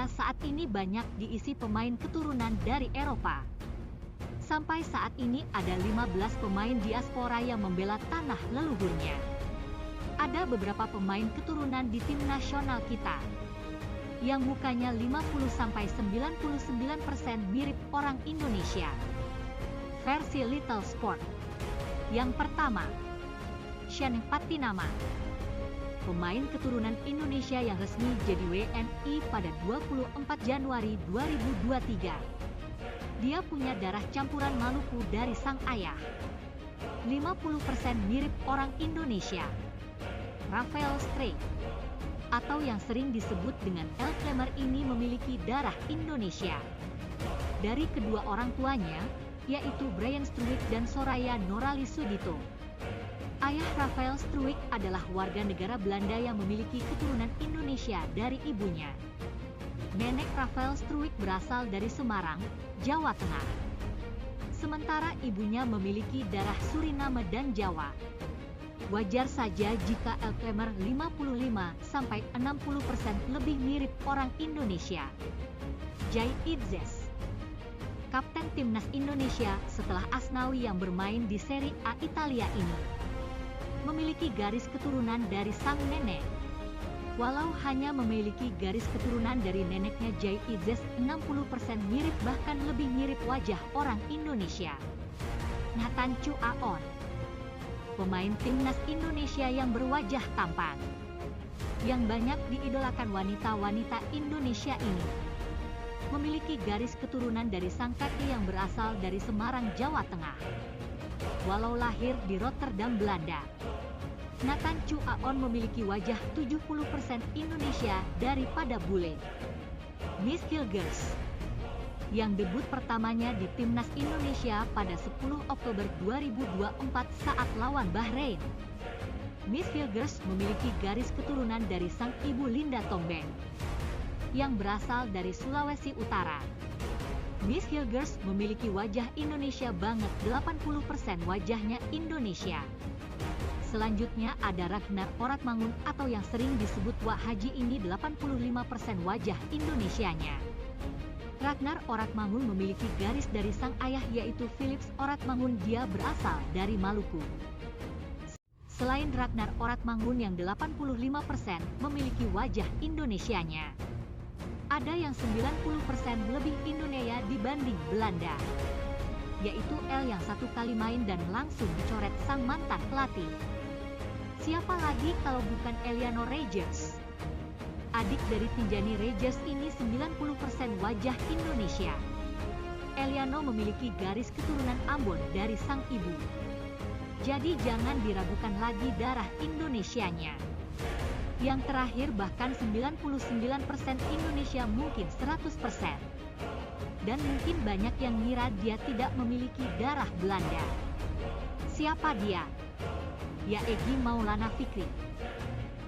dunia saat ini banyak diisi pemain keturunan dari Eropa. Sampai saat ini ada 15 pemain diaspora yang membela tanah leluhurnya. Ada beberapa pemain keturunan di tim nasional kita yang mukanya 50-99% mirip orang Indonesia. Versi Little Sport. Yang pertama, Shen Patinama, pemain keturunan Indonesia yang resmi jadi WNI pada 24 Januari 2023. Dia punya darah campuran Maluku dari sang ayah. 50% mirip orang Indonesia. Rafael Straight, atau yang sering disebut dengan Elclemer, ini memiliki darah Indonesia. Dari kedua orang tuanya, yaitu Brian Struik dan Soraya Norali Sudito. Ayah Rafael Struik adalah warga negara Belanda yang memiliki keturunan Indonesia dari ibunya. Nenek Rafael Struik berasal dari Semarang, Jawa Tengah. Sementara ibunya memiliki darah Suriname dan Jawa. Wajar saja jika Elclemer 55-60% lebih mirip orang Indonesia. Jai Idzes, kapten timnas Indonesia setelah Asnawi yang bermain di Serie A Italia ini, memiliki garis keturunan dari sang nenek. Walau hanya memiliki garis keturunan dari neneknya, Jai Idzes 60% mirip, bahkan lebih mirip wajah orang Indonesia. Nathan Chu Aon, pemain timnas Indonesia yang berwajah tampan, yang banyak diidolakan wanita-wanita Indonesia ini, memiliki garis keturunan dari sang kakek yang berasal dari Semarang, Jawa Tengah. Walau lahir di Rotterdam, Belanda, Nathan Chu Aon memiliki wajah 70% Indonesia daripada bule. Miss Hilgers, yang debut pertamanya di timnas Indonesia pada 10 Oktober 2024 saat lawan Bahrain. Miss Hilgers memiliki garis keturunan dari sang ibu Linda Tombeng, yang berasal dari Sulawesi Utara. Miss Hilgers memiliki wajah Indonesia banget, 80% wajahnya Indonesia. Selanjutnya ada Ragnar Oratmangun atau yang sering disebut Wak Haji, ini 85% wajah Indonesianya. Ragnar Oratmangun memiliki garis dari sang ayah yaitu Philips Oratmangun, dia berasal dari Maluku. Selain Ragnar Oratmangun yang 85% memiliki wajah Indonesianya, ada yang 90% lebih Indonesia dibanding Belanda, yaitu El yang satu kali main dan langsung dicoret sang mantan pelatih. Siapa lagi kalau bukan Eliano Rogers? Adik dari Tinjani Rogers ini 90% wajah Indonesia. Eliano memiliki garis keturunan Ambon dari sang ibu. Jadi jangan diragukan lagi darah Indonesianya. Yang terakhir bahkan 99% Indonesia, mungkin 100%. Dan mungkin banyak yang ngira dia tidak memiliki darah Belanda. Siapa dia? Ya, Egy Maulana Fikri.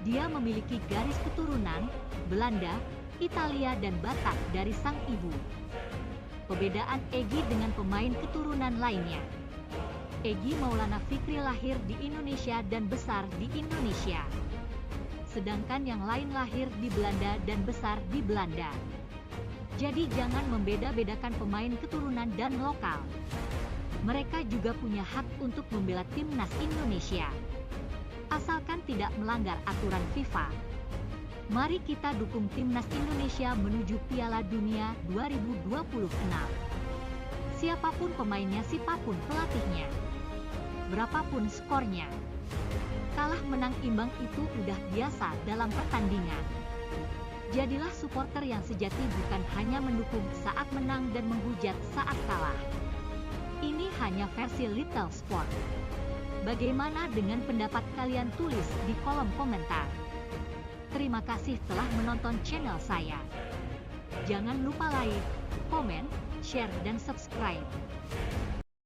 Dia memiliki garis keturunan Belanda, Italia dan Batak dari sang ibu. Perbedaan Egy dengan pemain keturunan lainnya: Egy Maulana Fikri lahir di Indonesia dan besar di Indonesia, sedangkan yang lain lahir di Belanda dan besar di Belanda. Jadi jangan membeda-bedakan pemain keturunan dan lokal. Mereka juga punya hak untuk membela timnas Indonesia, asalkan tidak melanggar aturan FIFA. Mari kita dukung timnas Indonesia menuju Piala Dunia 2026. Siapapun pemainnya, siapapun pelatihnya, berapapun skornya, kalah menang imbang itu udah biasa dalam pertandingan. Jadilah supporter yang sejati, bukan hanya mendukung saat menang dan menghujat saat kalah. Ini hanya versi Little Sport. Bagaimana dengan pendapat kalian? Tulis di kolom komentar. Terima kasih telah menonton channel saya. Jangan lupa like, komen, share dan subscribe.